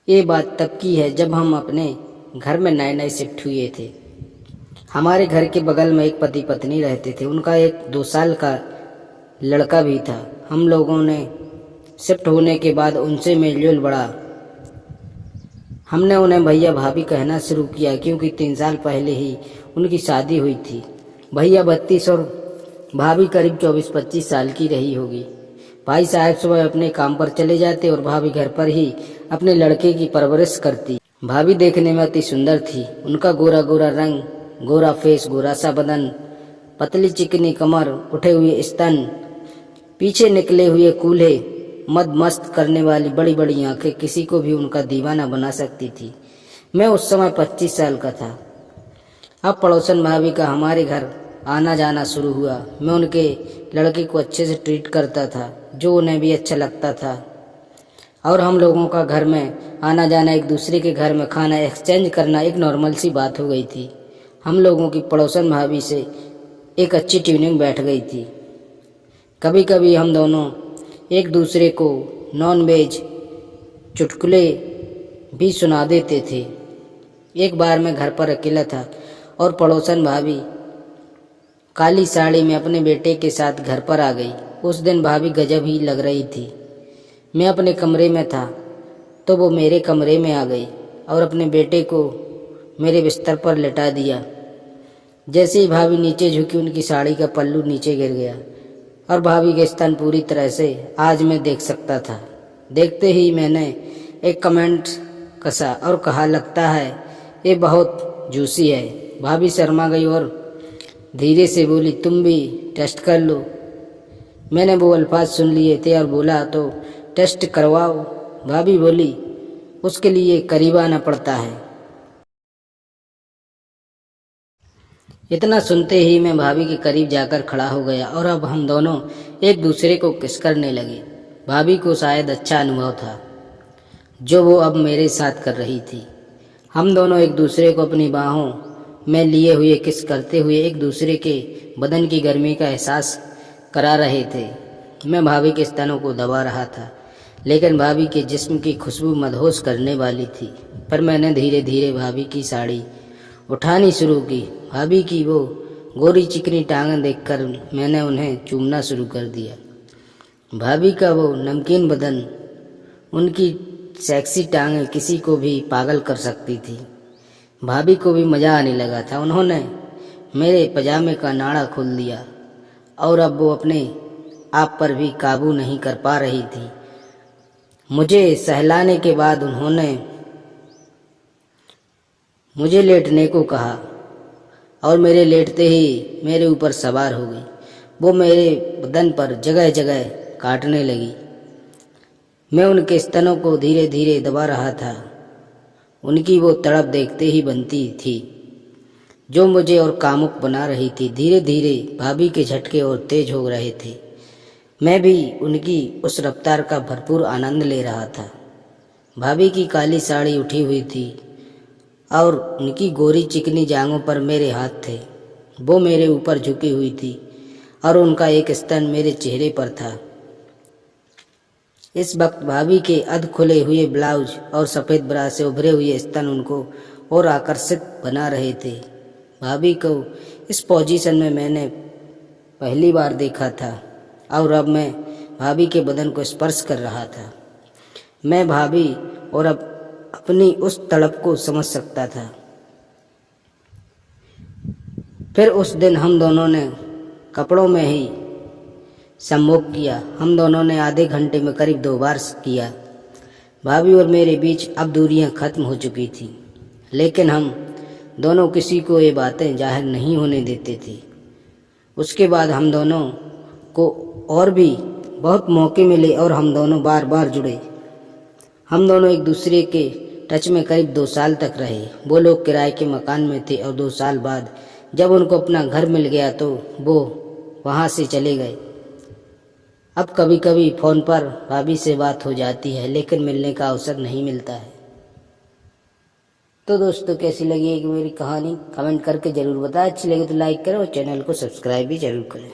ये बात तब की है जब हम अपने घर में नए नए शिफ्ट हुए थे। हमारे घर के बगल में एक पति पत्नी रहते थे। उनका एक 2 साल का लड़का भी था। हम लोगों ने शिफ्ट होने के बाद उनसे मेलजोल बढ़ा। हमने उन्हें भैया भाभी कहना शुरू किया क्योंकि 3 साल पहले ही उनकी शादी हुई थी। भैया 32 और भाभी करीब 24-25 साल की रही होगी। भाई साहब सुबह अपने काम पर चले जाते और भाभी घर पर ही अपने लड़के की परवरिश करती। भाभी देखने में अति सुंदर थी। उनका गोरा गोरा रंग, गोरा फेस, गोरा सा बदन, पतली चिकनी कमर, उठे हुए स्तन, पीछे निकले हुए कूल्हे, मद मस्त करने वाली बड़ी बड़ी आंखें किसी को भी उनका दीवाना बना सकती थी। मैं उस समय 25 साल का था। अब पड़ोसन भाभी का हमारे घर आना जाना शुरू हुआ। मैं उनके लड़के को अच्छे से ट्रीट करता था, जो उन्हें भी अच्छा लगता था, और हम लोगों का घर में आना जाना, एक दूसरे के घर में खाना एक्सचेंज करना एक नॉर्मल सी बात हो गई थी। हम लोगों की पड़ोसन भाभी से एक अच्छी ट्यूनिंग बैठ गई थी। कभी कभी हम दोनों एक दूसरे को नॉन वेज चुटकुले भी सुना देते थे। एक बार मैं घर पर अकेला था और पड़ोसन भाभी काली साड़ी में अपने बेटे के साथ घर पर आ गई। उस दिन भाभी गजब ही लग रही थी। मैं अपने कमरे में था तो वो मेरे कमरे में आ गई और अपने बेटे को मेरे बिस्तर पर लेटा दिया। जैसे ही भाभी नीचे झुकी, उनकी साड़ी का पल्लू नीचे गिर गया और भाभी के स्तन पूरी तरह से आज मैं देख सकता था। देखते ही मैंने एक कमेंट कसा और कहा, लगता है ये बहुत जूसी है। भाभी शर्मा गई और धीरे से बोली, तुम भी टेस्ट कर लो। मैंने वो अल्फाज सुन लिए थे और बोला, तो टेस्ट करवाओ। भाभी बोली, उसके लिए करीब आना पड़ता है। इतना सुनते ही मैं भाभी के करीब जाकर खड़ा हो गया और अब हम दोनों एक दूसरे को किस करने लगे। भाभी को शायद अच्छा अनुभव था जो वो अब मेरे साथ कर रही थी। हम दोनों एक दूसरे को अपनी बाहों में लिए हुए किस करते हुए एक दूसरे के बदन की गर्मी का एहसास करा रहे थे। मैं भाभी के स्तनों को दबा रहा था, लेकिन भाभी के जिस्म की खुशबू मदहोश करने वाली थी। पर मैंने धीरे धीरे भाभी की साड़ी उठानी शुरू की। भाभी की वो गोरी चिकनी टांगें देखकर मैंने उन्हें चूमना शुरू कर दिया। भाभी का वो नमकीन बदन, उनकी सेक्सी टांगें किसी को भी पागल कर सकती थी। भाभी को भी मज़ा आने लगा था। उन्होंने मेरे पजामे का नाड़ा खोल दिया और अब वो अपने आप पर भी काबू नहीं कर पा रही थी। मुझे सहलाने के बाद उन्होंने मुझे लेटने को कहा और मेरे लेटते ही मेरे ऊपर सवार हो गई। वो मेरे बदन पर जगह जगह काटने लगी। मैं उनके स्तनों को धीरे धीरे दबा रहा था। उनकी वो तड़प देखते ही बनती थी जो मुझे और कामुक बना रही थी। धीरे धीरे भाभी के झटके और तेज हो रहे थे। मैं भी उनकी उस रफ्तार का भरपूर आनंद ले रहा था। भाभी की काली साड़ी उठी हुई थी और उनकी गोरी चिकनी जांघों पर मेरे हाथ थे। वो मेरे ऊपर झुकी हुई थी और उनका एक स्तन मेरे चेहरे पर था। इस वक्त भाभी के अध खुले हुए ब्लाउज और सफ़ेद ब्रा से उभरे हुए स्तन उनको और आकर्षित बना रहे थे। भाभी को इस पोजीशन में मैंने पहली बार देखा था और अब मैं भाभी के बदन को स्पर्श कर रहा था। मैं भाभी और अब अपनी उस तड़प को समझ सकता था। फिर उस दिन हम दोनों ने कपड़ों में ही सम्मोग किया। हम दोनों ने आधे घंटे में करीब 2 बार किया। भाभी और मेरे बीच अब दूरियां खत्म हो चुकी थी, लेकिन हम दोनों किसी को ये बातें जाहिर नहीं होने देते थे। उसके बाद हम दोनों को और भी बहुत मौके मिले और हम दोनों बार बार जुड़े। हम दोनों एक दूसरे के टच में करीब 2 साल तक रहे। वो लोग किराए के मकान में थे और 2 साल बाद जब उनको अपना घर मिल गया तो वो वहाँ से चले गए। अब कभी कभी फ़ोन पर भाभी से बात हो जाती है, लेकिन मिलने का अवसर नहीं मिलता है। तो दोस्तों, कैसी लगी मेरी कहानी कमेंट करके ज़रूर बताएं। अच्छी लगी तो लाइक करें और चैनल को सब्सक्राइब भी ज़रूर करें।